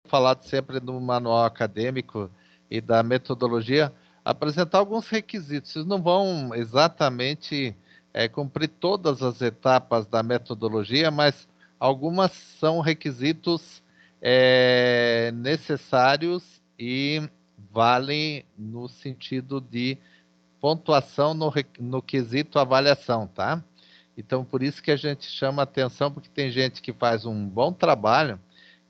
falado sempre no manual acadêmico e da metodologia, apresentar alguns requisitos. Vocês não vão exatamente cumprir todas as etapas da metodologia, mas algumas são requisitos necessários e valem no sentido de pontuação no quesito avaliação, tá? Então, por isso que a gente chama atenção, porque tem gente que faz um bom trabalho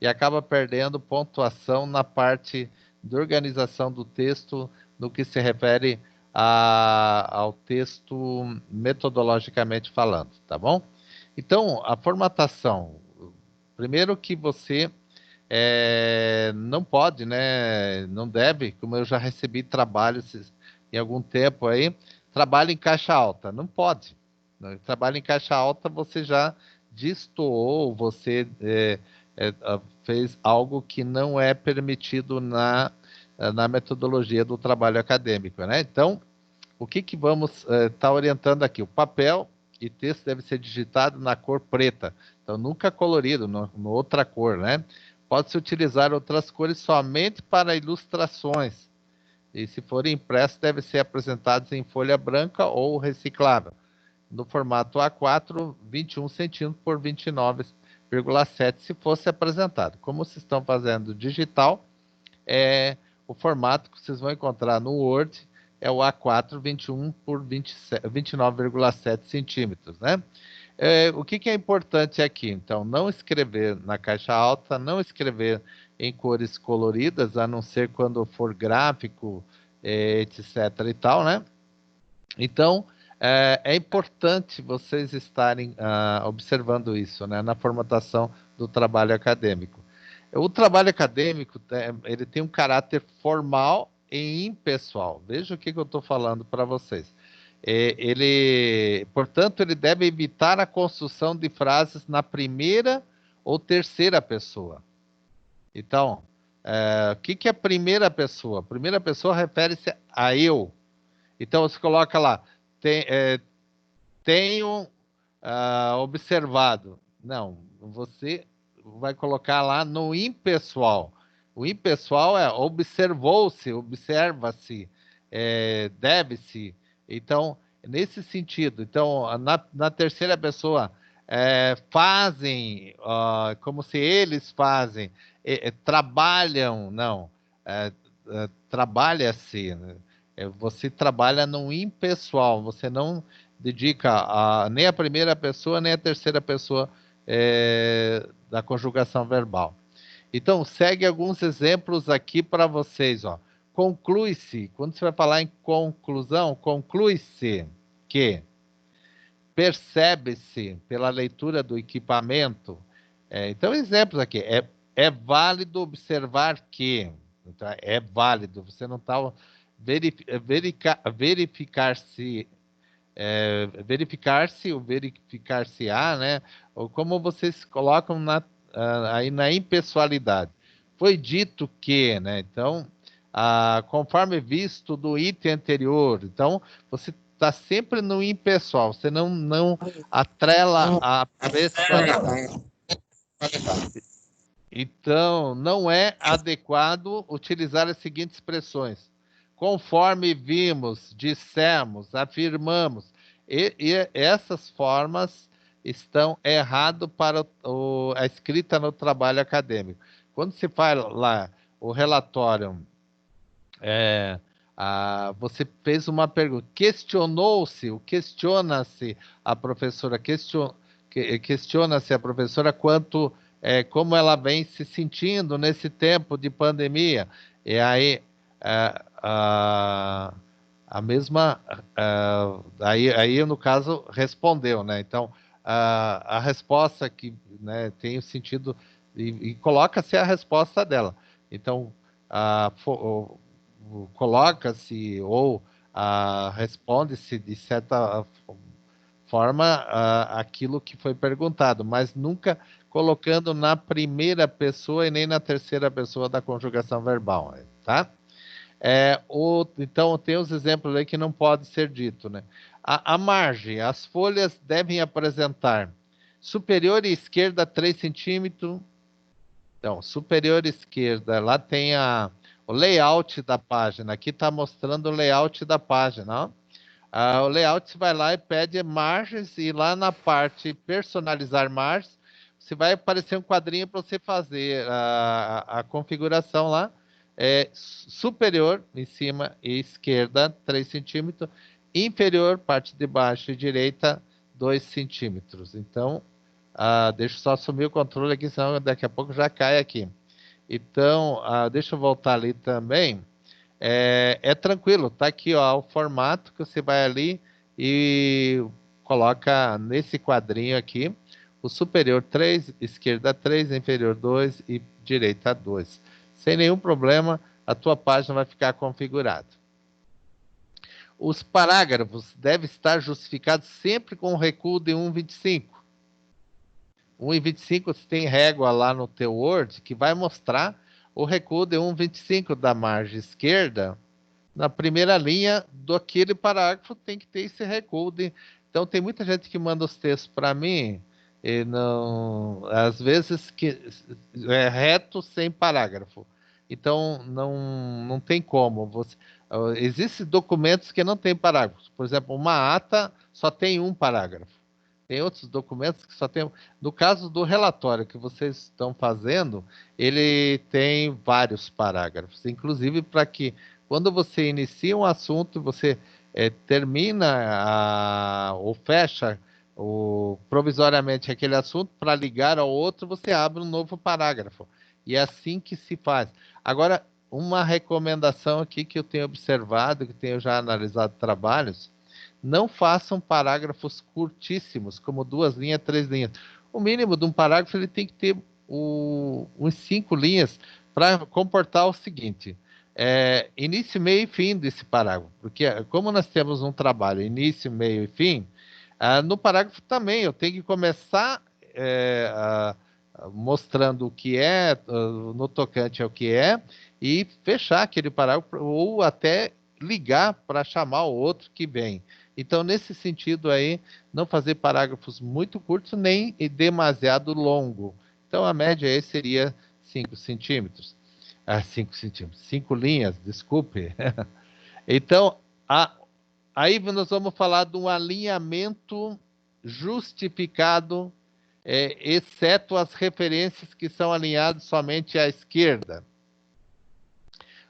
e acaba perdendo pontuação na parte de organização do texto, no que se refere ao texto metodologicamente falando, tá bom? Então, a formatação. Primeiro que você não pode, né? Não deve, como eu já recebi trabalhos em algum tempo aí, trabalho em caixa alta. Não pode. Né? Trabalho em caixa alta, você já destoou, você fez algo que não é permitido na metodologia do trabalho acadêmico, né? Então, o que que vamos estar orientando aqui? O papel e texto deve ser digitado na cor preta, então nunca colorido, no outra cor, né? Pode-se utilizar outras cores somente para ilustrações, e se for impresso, deve ser apresentados em folha branca ou reciclável, no formato A4, 21 centímetros por 29,7, se fosse apresentado. Como vocês estão fazendo digital, o formato que vocês vão encontrar no Word é o A4 21 por 29,7 centímetros, né? O que é importante aqui? Então, não escrever na caixa alta, não escrever em cores coloridas, a não ser quando for gráfico, etc. e tal, né? Então, é importante vocês estarem observando isso, né, na formatação do trabalho acadêmico. O trabalho acadêmico, ele tem um caráter formal e impessoal. Veja o que eu estou falando para vocês. Portanto, ele deve evitar a construção de frases na primeira ou terceira pessoa. Então, o que é primeira pessoa? Primeira pessoa refere-se a eu. Então, você coloca lá, tenho observado. Não, você vai colocar lá no impessoal. O impessoal é observou-se, observa-se, deve-se. Então, nesse sentido. Então, na terceira pessoa, fazem, como se eles fazem, trabalham, não, trabalha-se, né? Você trabalha no impessoal, você não dedica nem a primeira pessoa, nem a terceira pessoa da conjugação verbal. Então, segue alguns exemplos aqui para vocês. Ó. Conclui-se, quando você vai falar em conclusão, conclui-se que percebe-se pela leitura do equipamento. Então, exemplos aqui. É válido observar que. Então, é válido, você não está verificar-se verificar-se ou verificar-se-á, né? Ou como vocês colocam aí na impessoalidade. Foi dito que, né? Então, conforme visto do item anterior, então você está sempre no impessoal, você não atrela a pessoalidade. Então, não é adequado utilizar as seguintes expressões: conforme vimos, dissemos, afirmamos. E essas formas estão errado para a escrita no trabalho acadêmico. Quando se faz lá o relatório, você fez uma pergunta, questionou-se, questiona-se a professora, questiona-se a professora quanto como ela vem se sentindo nesse tempo de pandemia. E aí a mesma aí no caso respondeu, né? Então a resposta que, né, tem o sentido e coloca-se a resposta dela. Então coloca-se ou responde-se de certa forma aquilo que foi perguntado, mas nunca colocando na primeira pessoa e nem na terceira pessoa da conjugação verbal, tá? Então, tem os exemplos aí que não pode ser dito, né? A margem, as folhas devem apresentar superior e esquerda 3 centímetros, Então, superior esquerda, lá tem o layout da página. Aqui está mostrando o layout da página, ó. O layout, você vai lá e pede margens, e lá na parte personalizar margens, você vai aparecer um quadrinho para você fazer a configuração lá. Superior, em cima e esquerda, 3 centímetros. Inferior, parte de baixo e direita, 2 centímetros. Então, deixa eu só assumir o controle aqui, senão daqui a pouco já cai aqui. Então, deixa eu voltar ali também. É tranquilo, tá aqui, ó, o formato que você vai ali e coloca nesse quadrinho aqui, o superior 3, esquerda 3, inferior 2 e direita 2. Sem nenhum problema, a tua página vai ficar configurada. Os parágrafos devem estar justificados sempre com o recuo de 1,25. 1,25 você tem régua lá no teu Word que vai mostrar o recuo de 1,25 da margem esquerda. Na primeira linha do aquele parágrafo tem que ter esse recuo. Então tem muita gente que manda os textos para mim e não, às vezes que é reto sem parágrafo. Então não tem como. Existem documentos que não tem parágrafos. Por exemplo, uma ata só tem um parágrafo. Tem outros documentos que só tem. No caso do relatório que vocês estão fazendo, ele tem vários parágrafos, inclusive para que quando você inicia um assunto, você termina ou fecha provisoriamente aquele assunto para ligar ao outro, você abre um novo parágrafo. E é assim que se faz. Agora, uma recomendação aqui que eu tenho observado, que tenho já analisado trabalhos, não façam parágrafos curtíssimos, como 2 linhas, 3 linhas. O mínimo de um parágrafo ele tem que ter uns 5 linhas para comportar o seguinte: início, meio e fim desse parágrafo. Porque como nós temos um trabalho início, meio e fim, no parágrafo também eu tenho que começar mostrando o que é, no tocante ao que é, e fechar aquele parágrafo, ou até ligar para chamar o outro que vem. Então, nesse sentido aí, não fazer parágrafos muito curtos nem demasiado longo. Então, a média aí seria 5 centímetros. 5 centímetros, 5 linhas, desculpe. Então, aí nós vamos falar de um alinhamento justificado, exceto as referências que são alinhadas somente à esquerda.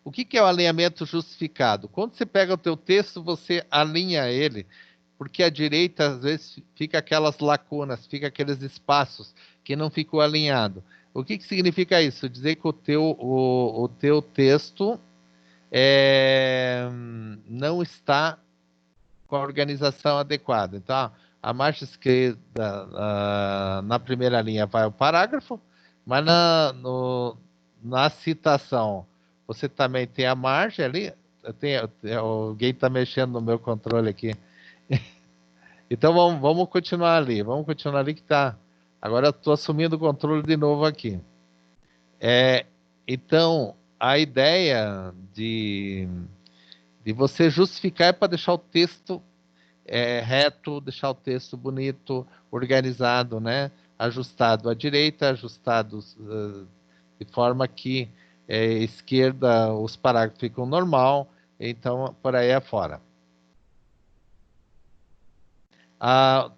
O que é o alinhamento justificado? Quando você pega o teu texto, você alinha ele, porque à direita, às vezes, fica aquelas lacunas, fica aqueles espaços que não ficou alinhado. O que significa isso? Dizer que o teu texto não está com a organização adequada. Então, a margem esquerda, na primeira linha vai o parágrafo, mas na citação você também tem a margem ali. Alguém está mexendo no meu controle aqui. Então vamos continuar ali. Vamos continuar ali que tá. Agora eu estou assumindo o controle de novo aqui. Então, a ideia de você justificar é para deixar o texto reto, deixar o texto bonito, organizado, né? Ajustado à direita, ajustado de forma que esquerda os parágrafos ficam normal, então por aí afora.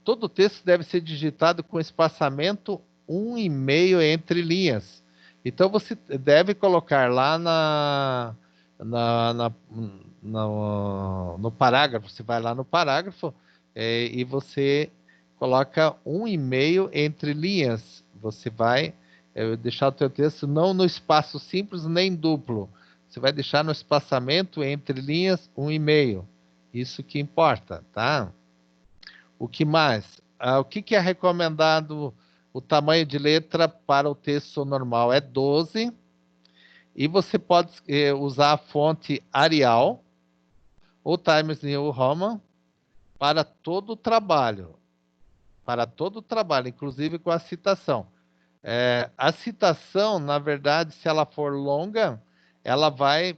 Todo o texto deve ser digitado com espaçamento 1,5 entre linhas. Então você deve colocar lá no parágrafo, você vai lá no parágrafo e você coloca 1,5 entre linhas. Você vai deixar o teu texto não no espaço simples nem duplo. Você vai deixar no espaçamento entre linhas 1,5. Isso que importa, tá? O que mais? O que é recomendado o tamanho de letra para o texto normal? É 12. E você pode usar a fonte Arial ou Times New Roman para todo o trabalho. Para todo o trabalho, inclusive com a citação. A citação, na verdade, se ela for longa, ela vai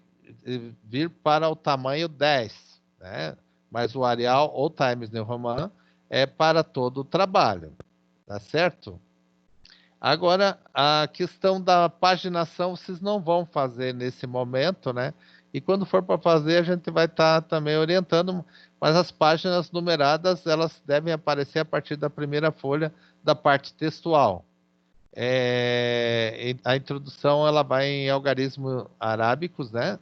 vir para o tamanho 10, né? Mas o Arial ou Times New Roman é para todo o trabalho, tá certo? Agora, a questão da paginação, vocês não vão fazer nesse momento, né? E quando for para fazer, a gente vai estar também orientando, mas as páginas numeradas, elas devem aparecer a partir da primeira folha da parte textual. A introdução, ela vai em algarismos arábicos, né?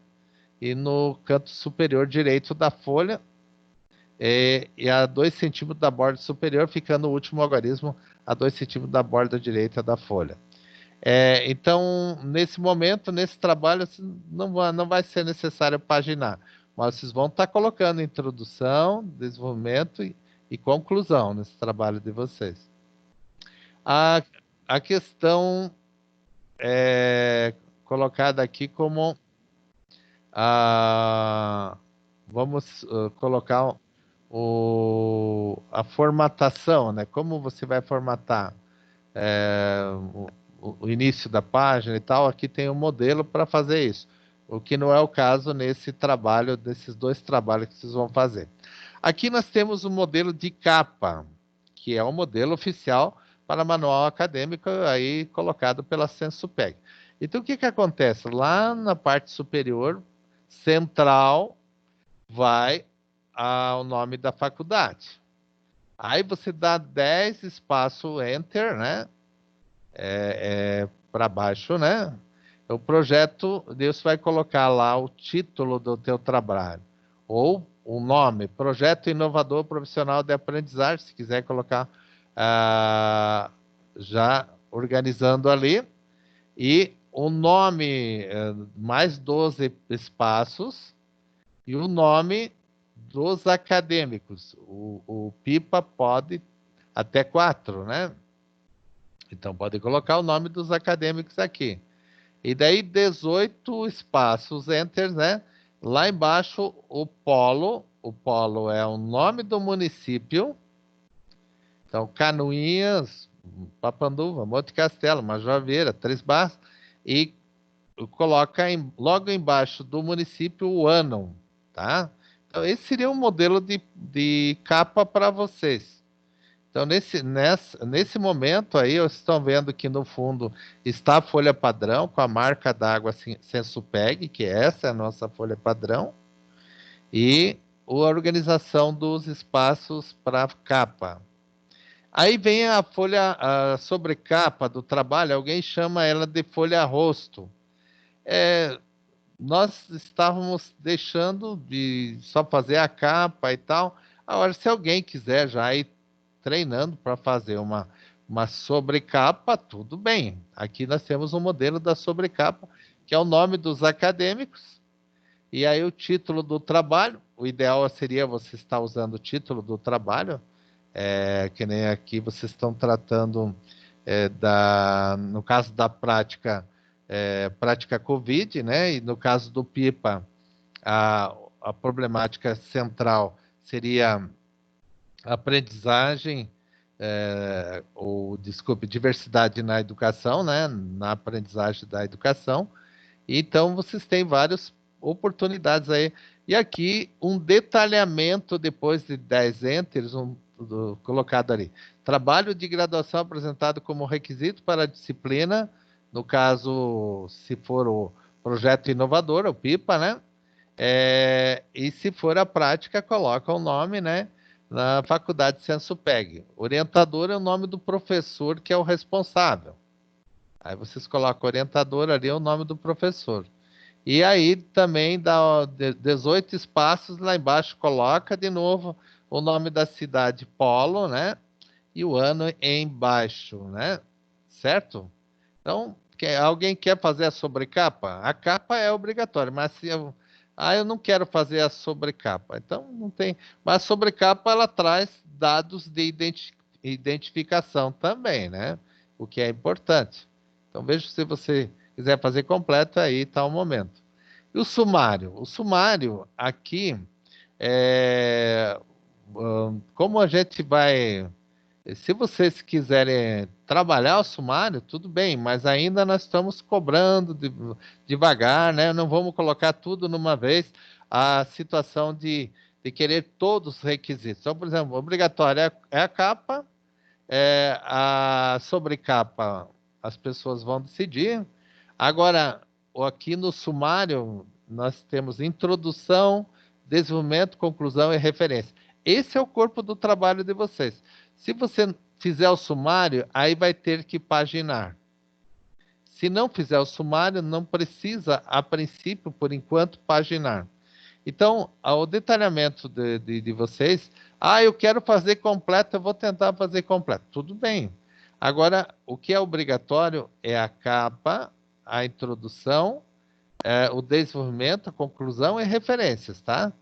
E no canto superior direito da folha, e a 2 centímetros da borda superior, ficando o último algarismo a 2 centímetros da borda direita da folha. Então, nesse momento, nesse trabalho, não vai ser necessário paginar, mas vocês vão estar colocando introdução, desenvolvimento e conclusão nesse trabalho de vocês. A, a questão é colocada aqui como vamos colocar a formatação, né? Como você vai formatar o início da página e tal, aqui tem um modelo para fazer isso. O que não é o caso nesse trabalho, desses 2 trabalhos que vocês vão fazer. Aqui nós temos o modelo de capa, que é o modelo oficial para manual acadêmico, aí colocado pela Sensupeg. Então, o que que acontece? Lá na parte superior, central, vai o nome da faculdade. Aí você dá 10 espaço Enter, né? Para baixo, né? O projeto, Deus vai colocar lá o título do teu trabalho, ou o nome, Projeto Inovador Profissional de Aprendizagem, se quiser colocar já organizando ali, e o nome, mais 12 espaços, e o nome dos acadêmicos. O PIPA pode até 4, né? Então, pode colocar o nome dos acadêmicos aqui. E daí, 18 espaços, Enter, né? Lá embaixo, o polo. O polo é o nome do município. Então, Canoinhas, Papanduva, Monte Castelo, Major Vieira, Três Barras. E coloca logo embaixo do município o ano, tá? Então, esse seria um modelo de capa para vocês. Então, nesse momento aí, vocês estão vendo que no fundo está a folha padrão com a marca d'água Sensupeg, que essa é a nossa folha padrão, e a organização dos espaços para capa. Aí vem a folha a sobrecapa do trabalho, alguém chama ela de folha rosto. Nós estávamos deixando de só fazer a capa e tal. Agora, se alguém quiser já ir treinando para fazer uma sobrecapa, tudo bem. Aqui nós temos um modelo da sobrecapa, que é o nome dos acadêmicos, e aí o título do trabalho. O ideal seria você estar usando o título do trabalho, que nem aqui vocês estão tratando no caso da prática, prática COVID, né? E no caso do PIPA, a problemática central seria aprendizagem, ou, desculpe, diversidade na educação, né? Na aprendizagem da educação. Então, vocês têm várias oportunidades aí. E aqui, um detalhamento depois de 10 enters, colocado ali. Trabalho de graduação apresentado como requisito para a disciplina, no caso, se for o projeto inovador, o PIPA, né? E se for a prática, coloca o nome, né? Na faculdade Sensupeg. Orientador é o nome do professor que é o responsável. Aí vocês colocam orientador ali, é o nome do professor. E aí também dá 18 espaços, lá embaixo coloca de novo o nome da cidade Polo, né? E o ano embaixo, né? Certo? Então, alguém quer fazer a sobrecapa? A capa é obrigatória, mas se eu não quero fazer a sobrecapa. Então, não tem. Mas a sobrecapa, ela traz dados de identificação também, né? O que é importante. Então, veja se você quiser fazer completo, aí está o momento. E o sumário? O sumário, aqui, é, como a gente vai... Se vocês quiserem trabalhar o sumário, tudo bem, mas ainda nós estamos cobrando devagar, né? Não vamos colocar tudo numa vez. A situação de querer todos os requisitos. Então, por exemplo, obrigatório é a capa, a sobrecapa as pessoas vão decidir. Agora, aqui no sumário, nós temos introdução, desenvolvimento, conclusão e referência. Esse é o corpo do trabalho de vocês. Se você fizer o sumário, aí vai ter que paginar. Se não fizer o sumário, não precisa, a princípio, por enquanto, paginar. Então, o detalhamento de vocês, eu quero fazer completo, eu vou tentar fazer completo. Tudo bem. Agora, o que é obrigatório é a capa, a introdução, o desenvolvimento, a conclusão e referências, tá?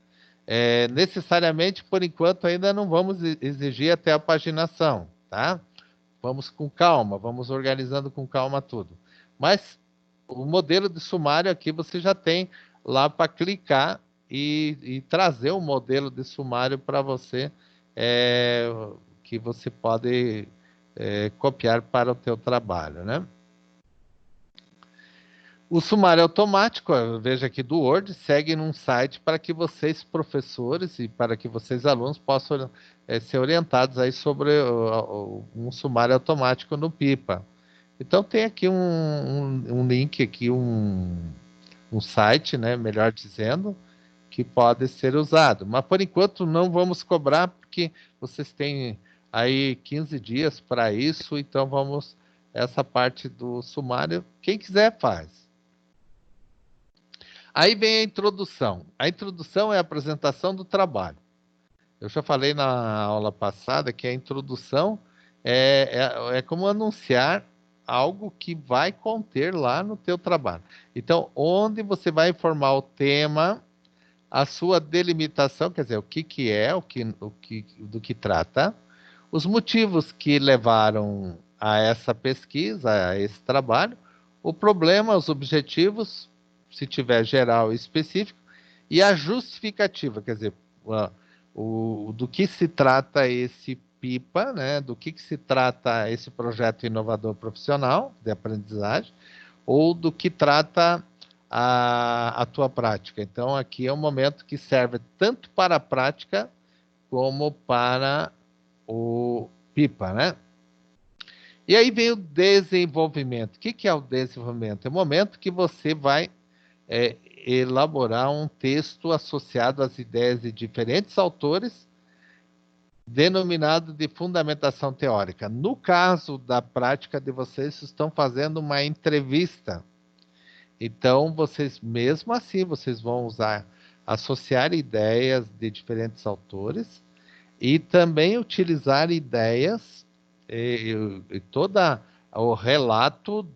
Necessariamente, por enquanto, ainda não vamos exigir até a paginação, tá? Vamos com calma, vamos organizando com calma tudo. Mas o modelo de sumário aqui você já tem lá para clicar e trazer o modelo de sumário para você, que você pode copiar para o teu trabalho, né? O sumário automático, veja aqui do Word, segue num site para que vocês, professores, e para que vocês, alunos, possam ser orientados aí sobre um sumário automático no Pipa. Então tem aqui um link, aqui um site, né, melhor dizendo, que pode ser usado. Mas por enquanto não vamos cobrar, porque vocês têm aí 15 dias para isso, então vamos, essa parte do sumário, quem quiser faz. Aí vem a introdução. A introdução é a apresentação do trabalho. Eu já falei na aula passada que a introdução é como anunciar algo que vai conter lá no teu trabalho. Então, onde você vai informar o tema, a sua delimitação, quer dizer, o que é, do que trata, os motivos que levaram a essa pesquisa, a esse trabalho, o problema, os objetivos, se tiver geral e específico, e a justificativa, quer dizer, do que se trata esse PIPA, né? Do que se trata esse projeto inovador profissional de aprendizagem, ou do que trata a tua prática. Então, aqui é um momento que serve tanto para a prática como para o PIPA, né? E aí vem o desenvolvimento. O que é o desenvolvimento? É o momento que você vai elaborar um texto associado às ideias de diferentes autores, denominado de fundamentação teórica. No caso da prática de vocês, estão fazendo uma entrevista. Então, vocês, mesmo assim, vocês vão associar ideias de diferentes autores e também utilizar ideias e todo o relato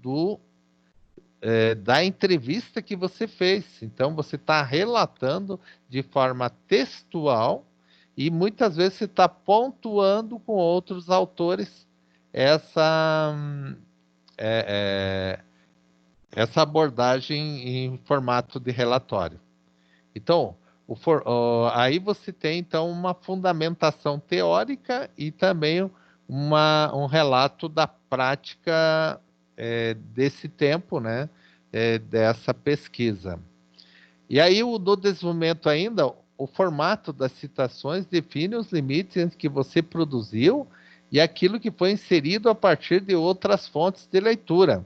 da entrevista que você fez. Então, você está relatando de forma textual e muitas vezes você está pontuando com outros autores essa abordagem em formato de relatório. Então, aí você tem então uma fundamentação teórica e também um relato da prática desse tempo, né, dessa pesquisa. E aí, do desenvolvimento ainda, o formato das citações define os limites entre que você produziu e aquilo que foi inserido a partir de outras fontes de leitura.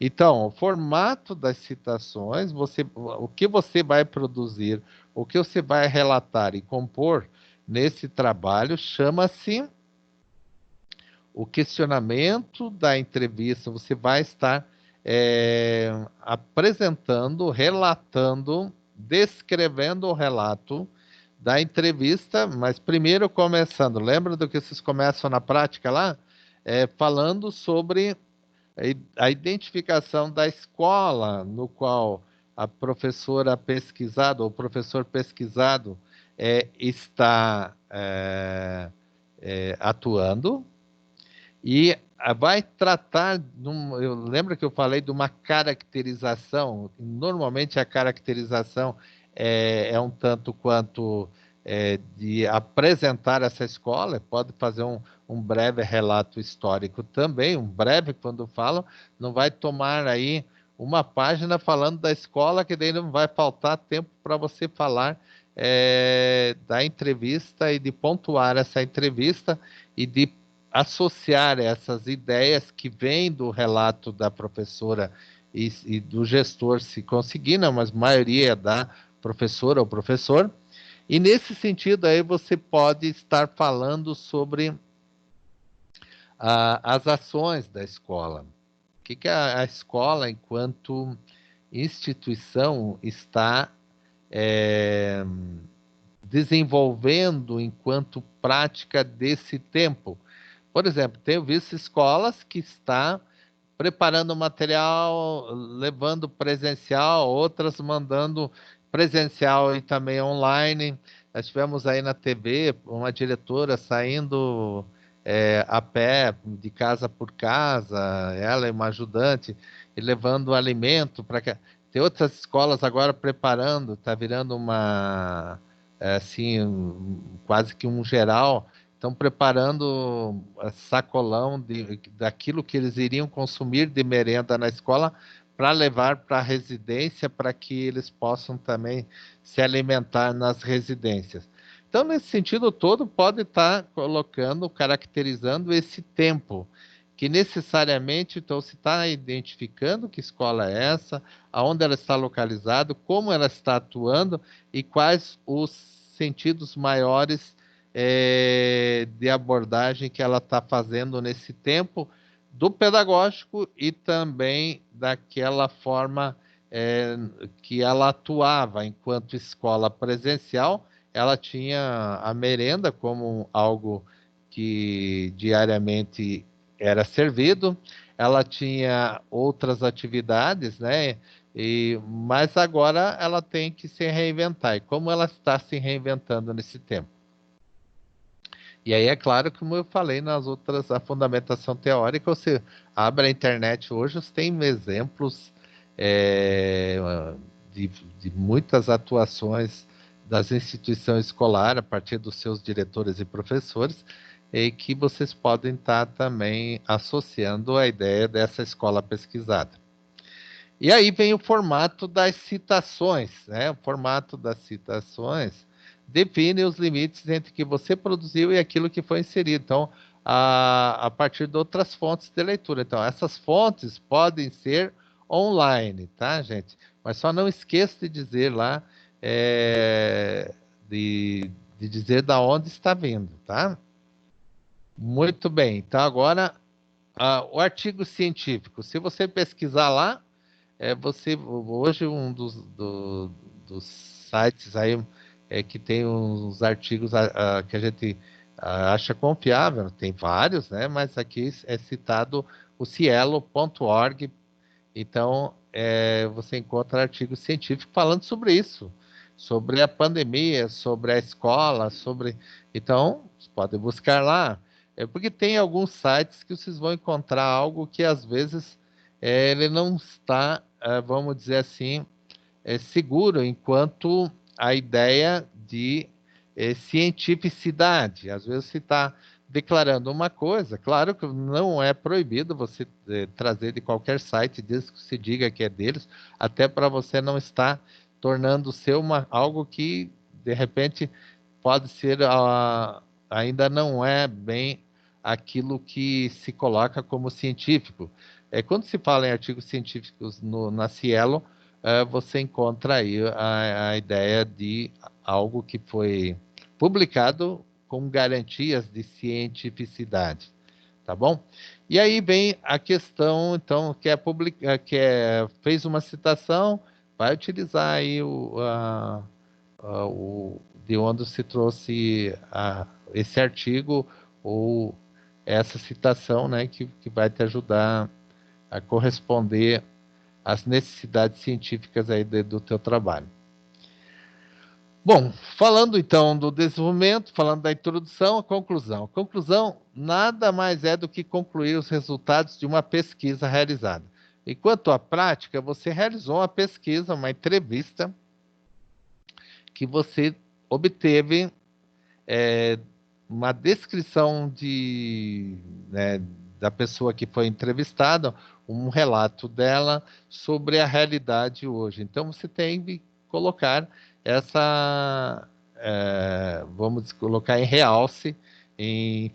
Então, o formato das citações, o que você vai produzir, o que você vai relatar e compor nesse trabalho, chama-se o questionamento da entrevista. Você vai estar apresentando, relatando, descrevendo o relato da entrevista, mas primeiro começando, lembra do que vocês começam na prática lá? Falando sobre a identificação da escola no qual a professora pesquisada ou o professor pesquisado está atuando, e vai tratar, eu lembro que eu falei de uma caracterização, normalmente a caracterização é um tanto quanto de apresentar essa escola, pode fazer um breve relato histórico também, um breve quando falam, não vai tomar aí uma página falando da escola, que daí não vai faltar tempo para você falar da entrevista e de pontuar essa entrevista e de associar essas ideias que vêm do relato da professora e do gestor, se conseguir, não, mas a maioria é da professora ou professor. E nesse sentido aí você pode estar falando sobre as ações da escola. O que a escola, enquanto instituição, está desenvolvendo enquanto prática desse tempo. Por exemplo, tenho visto escolas que estão preparando material, levando presencial, outras mandando presencial e também online. Nós tivemos aí na TV uma diretora saindo a pé, de casa por casa, ela e uma ajudante, e levando alimento para que. Tem outras escolas agora preparando, está virando uma, assim, quase que um geral, estão preparando sacolão daquilo que eles iriam consumir de merenda na escola para levar para a residência, para que eles possam também se alimentar nas residências. Então, nesse sentido todo, pode estar colocando, caracterizando esse tempo, que necessariamente, então, se está identificando que escola é essa, aonde ela está localizada, como ela está atuando e quais os sentidos maiores de abordagem que ela está fazendo nesse tempo do pedagógico e também daquela forma que ela atuava enquanto escola presencial. Ela tinha a merenda como algo que diariamente era servido, ela tinha outras atividades, né? Mas agora ela tem que se reinventar. E como ela está se reinventando nesse tempo? E aí é claro, como eu falei nas outras, a fundamentação teórica, você abre a internet hoje, você tem exemplos é, de muitas atuações das instituições escolares, a partir dos seus diretores e professores, e que vocês podem estar também associando a ideia dessa escola pesquisada. E aí vem o formato das citações, né? O formato das citações define os limites entre o que você produziu e aquilo que foi inserido. Então, a partir de outras fontes de leitura. Então, essas fontes podem ser online, tá, gente? Mas só não esqueça de dizer lá, é, de dizer da onde está vindo, tá? Muito bem. Então, agora, o artigo científico. Se você pesquisar lá, você hoje dos sites aí que tem uns artigos que a gente acha confiável, tem vários, né? Mas aqui é citado o cielo.org. Então você encontra artigos científicos falando sobre isso, sobre a pandemia, sobre a escola, sobre. Então você pode buscar lá, porque tem alguns sites que vocês vão encontrar algo que às vezes ele não está, vamos dizer assim, seguro enquanto a ideia de cientificidade. Às vezes se está declarando uma coisa, claro que não é proibido você trazer de qualquer site, desde que se diga que é deles, até para você não estar tornando o seu algo que, de repente, pode ser, ainda não é bem aquilo que se coloca como científico. Quando se fala em artigos científicos na Cielo, você encontra aí a ideia de algo que foi publicado com garantias de cientificidade, tá bom? E aí vem a questão, então, fez uma citação, vai utilizar aí de onde se trouxe esse artigo ou essa citação, né, que vai te ajudar a corresponder às necessidades científicas aí do teu trabalho. Bom, falando então do desenvolvimento, falando da introdução, a conclusão. A conclusão nada mais é do que concluir os resultados de uma pesquisa realizada. Enquanto à prática, você realizou uma pesquisa, uma entrevista, que você obteve uma descrição né, da pessoa que foi entrevistada, um relato dela sobre a realidade hoje. Então, você tem que colocar vamos colocar em realce, em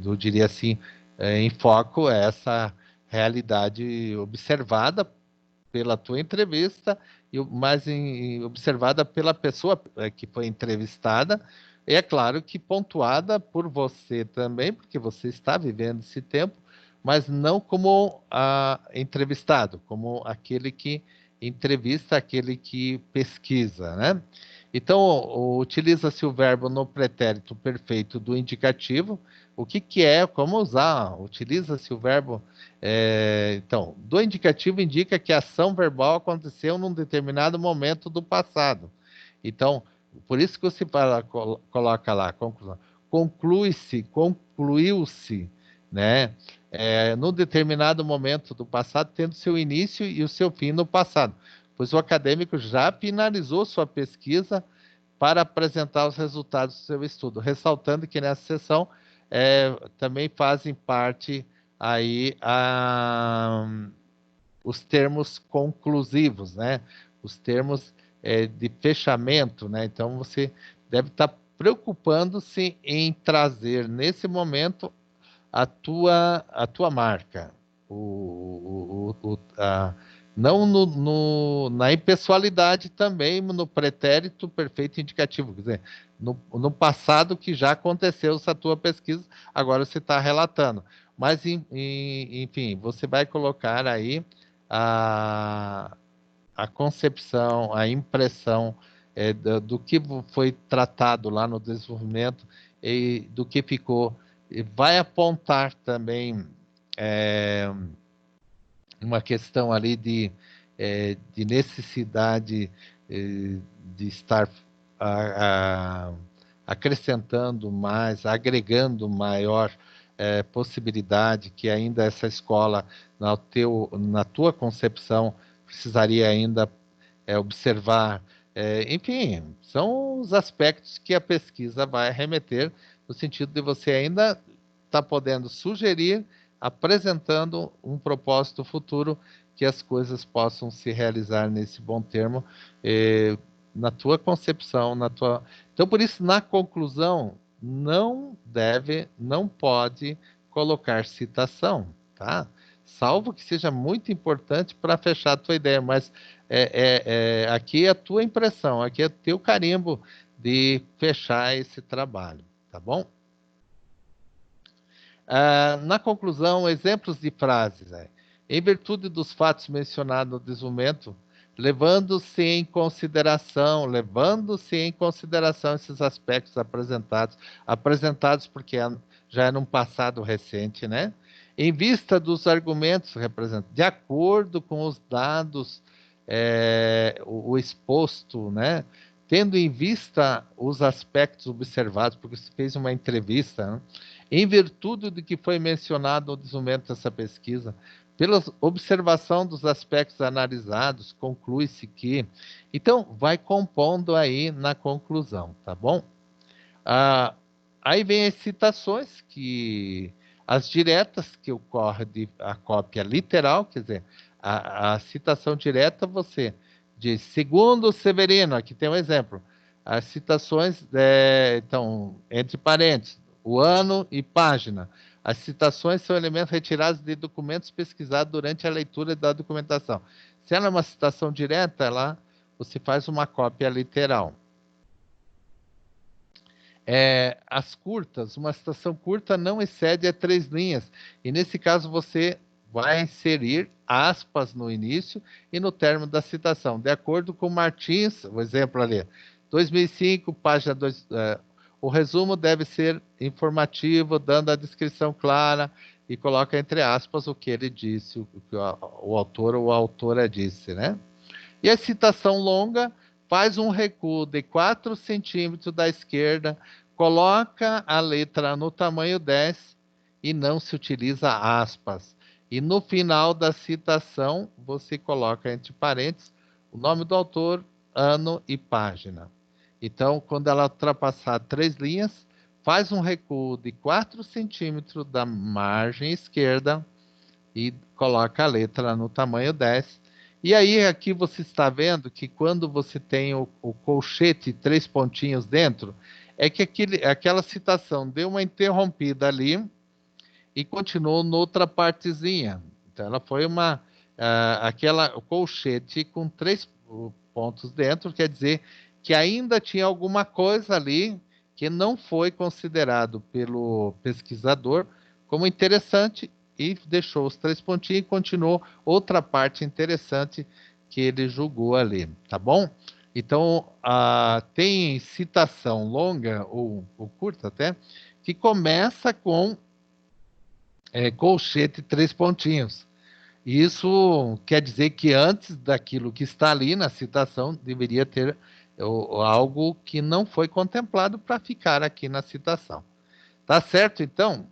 eu diria assim, em foco essa realidade observada pela tua entrevista, mas observada pela pessoa que foi entrevistada, e é claro que pontuada por você também, porque você está vivendo esse tempo, mas não como entrevistado, como aquele que entrevista, aquele que pesquisa, né? Então, utiliza-se o verbo no pretérito perfeito do indicativo. O que que é, como usar? Utiliza-se o verbo então, do indicativo indica que a ação verbal aconteceu num determinado momento do passado. Então, por isso que você coloca lá, conclusão. Conclui-se, concluiu-se, né? Num determinado momento do passado, tendo seu início e o seu fim no passado. Pois o acadêmico já finalizou sua pesquisa para apresentar os resultados do seu estudo, ressaltando que nessa sessão também fazem parte aí os termos conclusivos, né? Os termos de fechamento, né? Então você deve estar preocupando-se em trazer nesse momento a tua marca, não na impessoalidade também, no pretérito perfeito indicativo, quer dizer, no passado que já aconteceu essa tua pesquisa, agora você está relatando. Mas, enfim, você vai colocar aí a, a concepção, a impressão do que foi tratado lá no desenvolvimento e do que ficou. E vai apontar também uma questão ali de necessidade de estar a, a, acrescentando mais, agregando maior possibilidade que ainda essa escola, na tua concepção, precisaria ainda observar. Enfim, são os aspectos que a pesquisa vai remeter, no sentido de você ainda estar podendo sugerir, apresentando um propósito futuro que as coisas possam se realizar nesse bom termo, na tua concepção, na tua... Então, por isso, na conclusão, não pode colocar citação, tá? Salvo que seja muito importante para fechar a tua ideia, mas aqui é a tua impressão, aqui é o teu carimbo de fechar esse trabalho, tá bom? Na conclusão, exemplos de frases. Em virtude dos fatos mencionados no desenvolvimento, levando-se em consideração esses aspectos apresentados porque já é num passado recente, né? Em vista dos argumentos representados, de acordo com os dados, o exposto, né? Tendo em vista os aspectos observados, porque você fez uma entrevista, né? Em virtude do que foi mencionado no desenvolvimento dessa pesquisa, pela observação dos aspectos analisados, conclui-se que... Então, vai compondo aí na conclusão, tá bom? Aí vem as citações, as diretas, que ocorre a cópia literal, quer dizer, a citação direta você diz, segundo Severino, aqui tem um exemplo, as citações, então, entre parênteses, o ano e página. As citações são elementos retirados de documentos pesquisados durante a leitura da documentação. Se ela é uma citação direta, lá você faz uma cópia literal. As curtas, uma citação curta não excede a 3 linhas. E nesse caso você vai inserir aspas no início e no término da citação. De acordo com Martins, o exemplo ali, 2005, página 2, o resumo deve ser informativo, dando a descrição clara e coloca entre aspas o que ele disse, o que o autor ou a autora disse, né? E a citação longa faz um recuo de 4 centímetros da esquerda, coloca a letra no tamanho 10 e não se utiliza aspas. E no final da citação, você coloca entre parênteses o nome do autor, ano e página. Então, quando ela ultrapassar 3 linhas, faz um recuo de 4 centímetros da margem esquerda e coloca a letra no tamanho 10. E aí, aqui você está vendo que quando você tem o colchete 3 pontinhos dentro, é que aquela citação deu uma interrompida ali, e continuou noutra partezinha. Então, ela foi aquela colchete com 3 pontos dentro, quer dizer que ainda tinha alguma coisa ali que não foi considerado pelo pesquisador como interessante e deixou os 3 pontinhos e continuou outra parte interessante que ele julgou ali, tá bom? Então, tem citação longa ou curta até, que começa com colchete 3 pontinhos. Isso quer dizer que antes daquilo que está ali na citação, deveria ter algo que não foi contemplado para ficar aqui na citação. Tá certo? Então,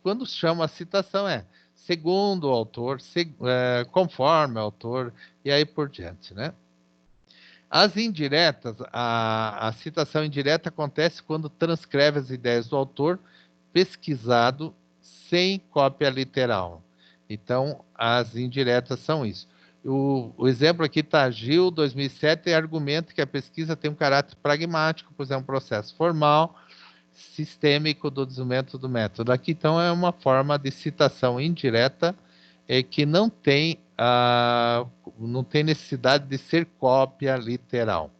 quando chama a citação segundo o autor, conforme o autor, e aí por diante, né? As indiretas, a citação indireta acontece quando transcreve as ideias do autor pesquisado sem cópia literal. Então, as indiretas são isso. O exemplo aqui está Gil, 2007, argumenta que a pesquisa tem um caráter pragmático, pois é um processo formal, sistêmico do desenvolvimento do método. Aqui, então, é uma forma de citação indireta que não tem necessidade de ser cópia literal.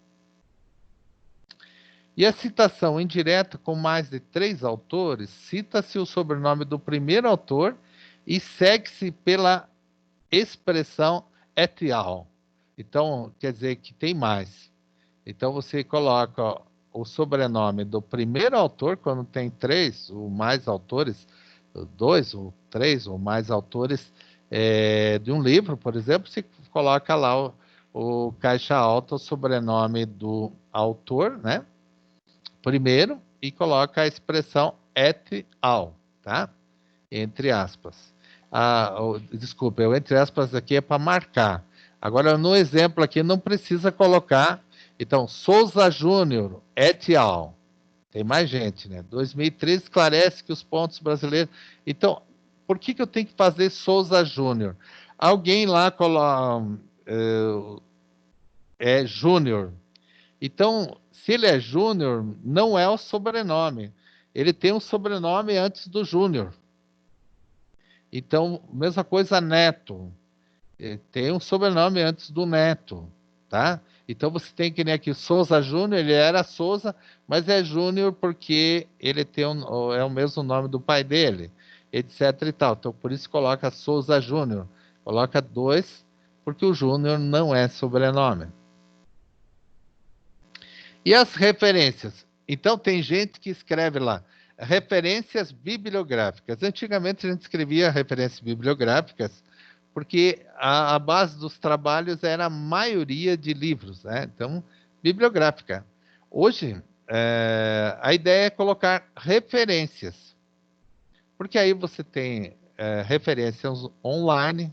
E a citação indireta com mais de 3 autores, cita-se o sobrenome do primeiro autor e segue-se pela expressão et al. Então, quer dizer que tem mais. Então, você coloca o sobrenome do primeiro autor, quando tem 3 ou mais autores, 2 ou 3 ou mais autores de um livro, por exemplo, você coloca lá o caixa alta, o sobrenome do autor, né? Primeiro, e coloca a expressão et al, tá? Entre aspas. Desculpa, o entre aspas aqui é para marcar. Agora, no exemplo aqui, não precisa colocar. Então, Souza Júnior, et al. Tem mais gente, né? 2013 esclarece que os pontos brasileiros... Então, por que eu tenho que fazer Souza Júnior? Alguém lá coloca... Júnior. Então, se ele é Júnior, não é o sobrenome. Ele tem um sobrenome antes do Júnior. Então, mesma coisa Neto. Tem um sobrenome antes do Neto, tá? Então, você tem que nem aqui, Souza Júnior, ele era Souza, mas é Júnior porque ele é o mesmo nome do pai dele, etc e tal. Então, por isso coloca Souza Júnior. Coloca 2, porque o Júnior não é sobrenome. E as referências? Então, tem gente que escreve lá, referências bibliográficas. Antigamente, a gente escrevia referências bibliográficas porque a base dos trabalhos era a maioria de livros, né? Então, bibliográfica. Hoje, a ideia é colocar referências, porque aí você tem referências online,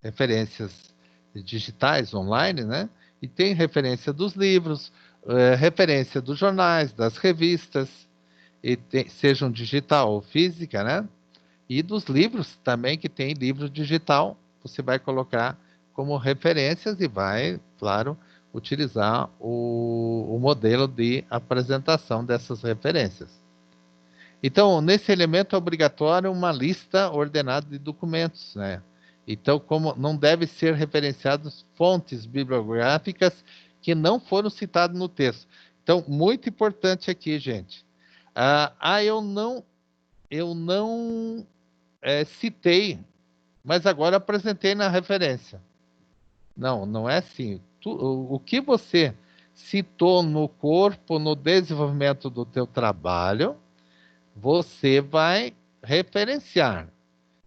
referências digitais online, né? E tem referência dos livros, referência dos jornais, das revistas, sejam digital ou física, né? E dos livros também, que tem livro digital, você vai colocar como referências e vai, claro, utilizar o modelo de apresentação dessas referências. Então, nesse elemento é obrigatório uma lista ordenada de documentos, né? Então, como não deve ser referenciadas fontes bibliográficas que não foram citadas no texto. Então, muito importante aqui, gente. Eu não citei, mas agora apresentei na referência. Não, não é assim. O que você citou no corpo, no desenvolvimento do teu trabalho, você vai referenciar.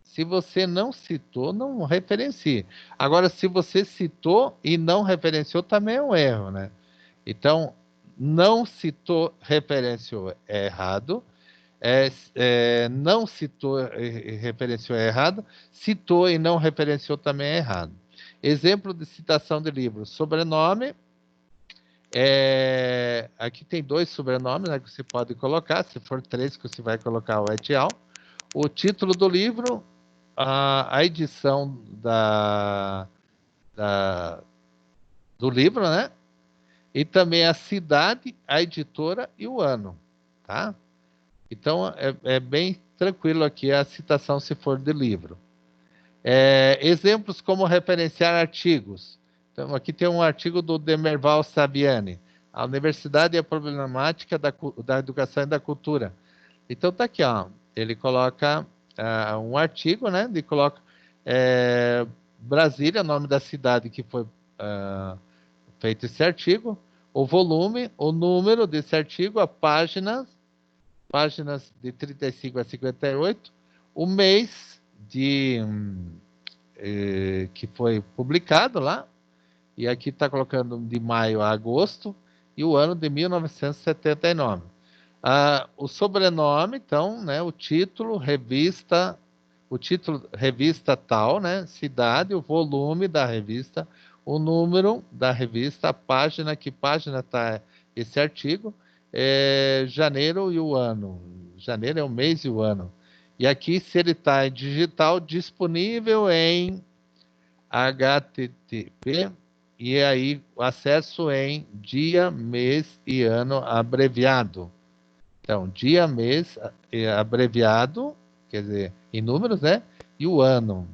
Se você não citou, não referencie. Agora, se você citou e não referenciou, também é um erro, né? Então, não citou, referenciou é errado. Não citou e referenciou é errado. Citou e não referenciou também é errado. Exemplo de citação de livro. Sobrenome. Aqui tem 2 sobrenomes, né, que você pode colocar. Se for 3, que você vai colocar o et al. O título do livro, a edição do livro, né? E também a cidade, a editora e o ano, tá? Então, é bem tranquilo aqui a citação se for de livro. Exemplos como referenciar artigos. Então, aqui tem um artigo do Demerval Saviani, A Universidade e a Problemática da Educação e da Cultura. Então, tá aqui, ó, ele coloca um artigo, né, ele coloca Brasília, nome da cidade que foi feito esse artigo, o volume, o número desse artigo, a páginas de 35 a 58, o mês que foi publicado lá, e aqui está colocando de maio a agosto, e o ano de 1979. O sobrenome, então, né, o título, revista tal, né, cidade, o volume da revista, o número da revista, a página, que página está esse artigo, janeiro e o ano. Janeiro é o mês e o ano. E aqui, se ele está em digital, disponível em HTTP, e aí o acesso em dia, mês e ano abreviado. Então, dia, mês abreviado, quer dizer, em números, né? E o ano.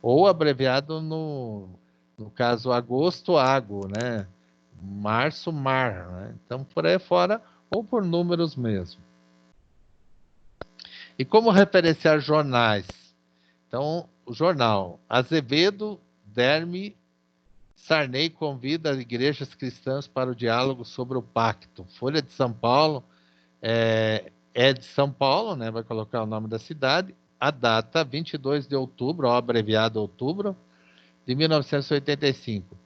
Ou abreviado no caso, agosto, ago, né? Março, mar, né? Então, por aí fora, ou por números mesmo. E como referenciar jornais? Então, o jornal Azevedo, Derme, Sarney convida igrejas cristãs para o diálogo sobre o pacto. Folha de São Paulo, de São Paulo, né? Vai colocar o nome da cidade. A data, 22 de outubro, ou abreviado outubro, de 1985.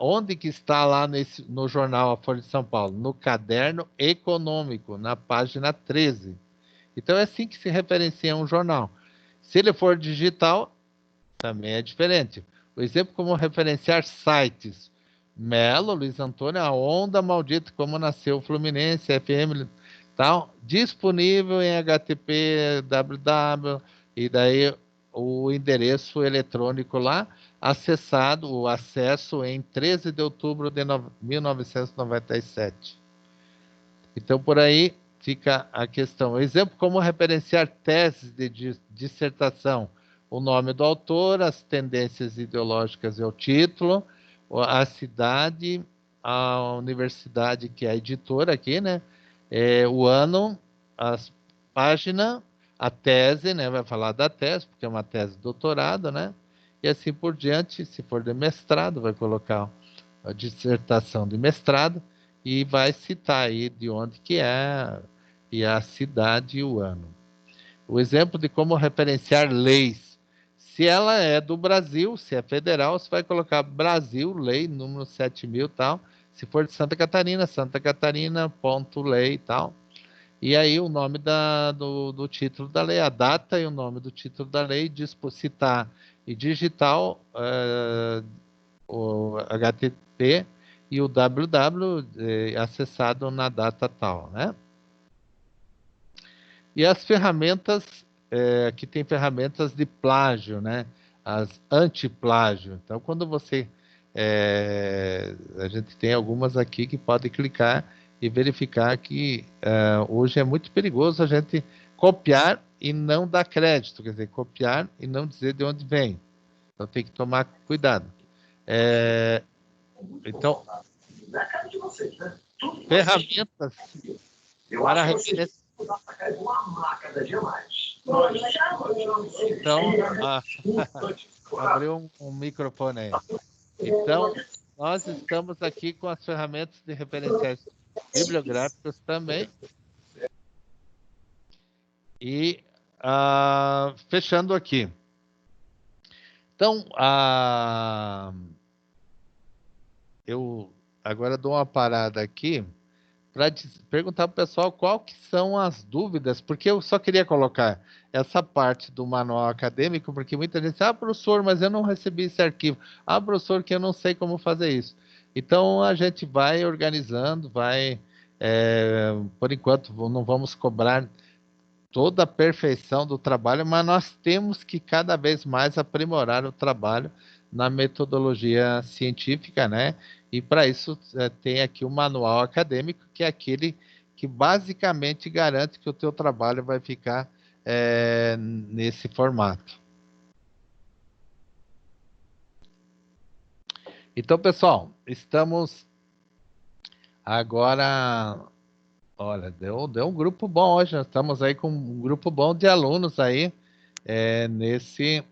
Onde que está lá no jornal A Folha de São Paulo? No caderno econômico, na página 13. Então, é assim que se referencia um jornal. Se ele for digital, também é diferente. O exemplo como referenciar sites. Melo, Luiz Antônio, A Onda Maldita, como nasceu o Fluminense, FM, tal, disponível em HTTP, www, e daí o endereço eletrônico lá, o acesso em 13 de outubro de 1997. Então, por aí fica a questão. Exemplo, como referenciar teses de dissertação. O nome do autor, as tendências ideológicas e o título, a cidade, a universidade, que é a editora aqui, né? O ano, a página, a tese, né? Vai falar da tese, porque é uma tese de doutorado, né? E assim por diante, se for de mestrado, vai colocar a dissertação de mestrado, e vai citar aí de onde que é, e a cidade e o ano. O exemplo de como referenciar leis. Se ela é do Brasil, se é federal, você vai colocar Brasil, lei, número 7.000 e tal. Se for de Santa Catarina, ponto lei e tal. E aí o nome do título da lei, a data e o nome do título da lei, citar e digital, o HTTP e o www acessado na data tal, né? E as ferramentas, aqui tem ferramentas de plágio, né? As anti-plágio. Então, quando você... a gente tem algumas aqui que pode clicar e verificar que hoje é muito perigoso a gente copiar e não dar crédito, quer dizer, copiar e não dizer de onde vem. Então, tem que tomar cuidado. Então, ferramentas para referência. Então, abriu um microfone aí. Então, nós estamos aqui com as ferramentas de referenciais bibliográficos também. E fechando aqui. Então, eu agora dou uma parada aqui para perguntar para o pessoal qual que são as dúvidas, porque eu só queria colocar essa parte do manual acadêmico, porque muita gente diz, professor, mas eu não recebi esse arquivo. Professor, que eu não sei como fazer isso. Então, a gente vai organizando, por enquanto, não vamos cobrar toda a perfeição do trabalho, mas nós temos que cada vez mais aprimorar o trabalho na metodologia científica, né? E para isso tem aqui o manual acadêmico, que é aquele que basicamente garante que o teu trabalho vai ficar nesse formato. Então, pessoal, estamos agora... Olha, deu um grupo bom hoje. Nós estamos aí com um grupo bom de alunos aí nesse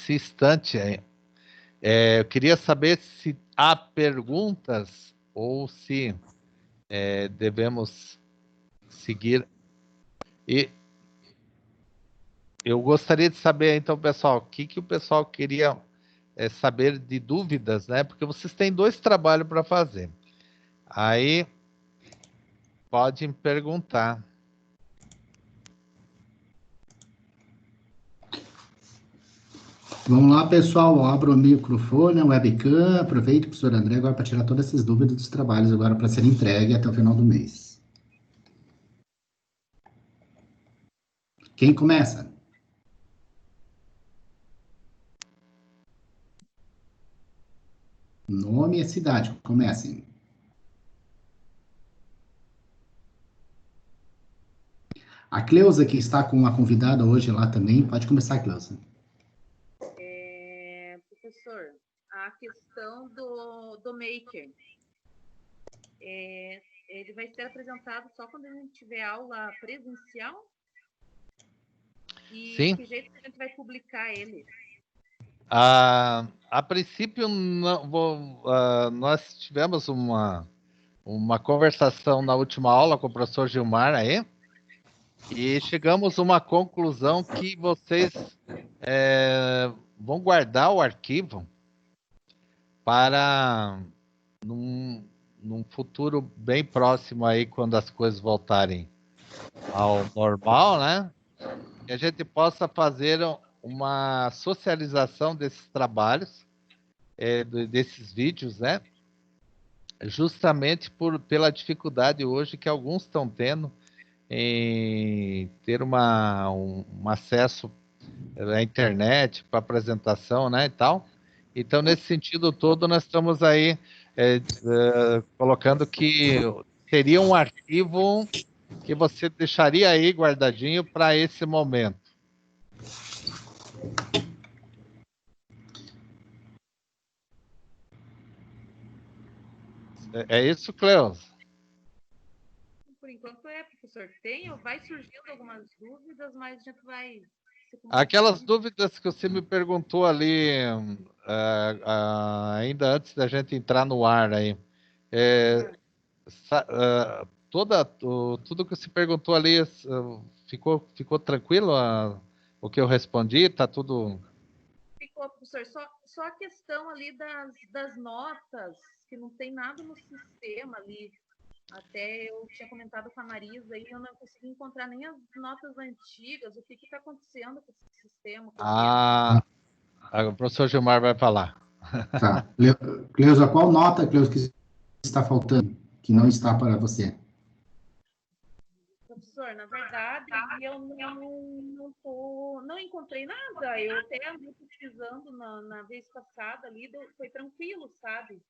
instante aí. Eu queria saber se há perguntas ou se devemos seguir. E eu gostaria de saber, então, pessoal, o que o pessoal queria saber de dúvidas, né? Porque vocês têm 2 trabalhos para fazer. Aí podem perguntar. Vamos lá, pessoal. Abra o microfone, a webcam. Aproveite, professor André, agora para tirar todas essas dúvidas dos trabalhos agora para ser entregue até o final do mês. Quem começa? Nome e cidade. Comecem. A Cleusa, que está com uma convidada hoje lá também, pode começar, Cleusa. Professor, a questão do Maker, ele vai ser apresentado só quando a gente tiver aula presencial? E Sim. que jeito que a gente vai publicar ele? A princípio, nós tivemos uma conversação na última aula com o professor Gilmar aí, e chegamos a uma conclusão que vocês vão guardar o arquivo para num futuro bem próximo aí, quando as coisas voltarem ao normal, né? Que a gente possa fazer uma socialização desses trabalhos, desses vídeos, né? Justamente pela dificuldade hoje que alguns estão tendo em ter um acesso à internet para apresentação, né, e tal. Então, nesse sentido todo, nós estamos aí colocando que seria um arquivo que você deixaria aí guardadinho para esse momento. É isso, Cleus? Por enquanto professor. Vai surgindo algumas dúvidas, mas a gente vai... Aquelas dúvidas que você me perguntou ali, ainda antes da gente entrar no ar aí, tudo que você perguntou ali, ficou tranquilo o que eu respondi? Tá tudo... Ficou, professor. Só a questão ali das notas, que não tem nada no sistema ali. Até eu tinha comentado com a Marisa e eu não consegui encontrar nem as notas antigas. O que está acontecendo com esse sistema? O professor Gilmar vai falar. Tá. Cleusa, qual nota, Cleusa, que está faltando, que não está para você? Professor, na verdade, eu não encontrei nada. Eu até andei pesquisando na vez passada ali, foi tranquilo, sabe?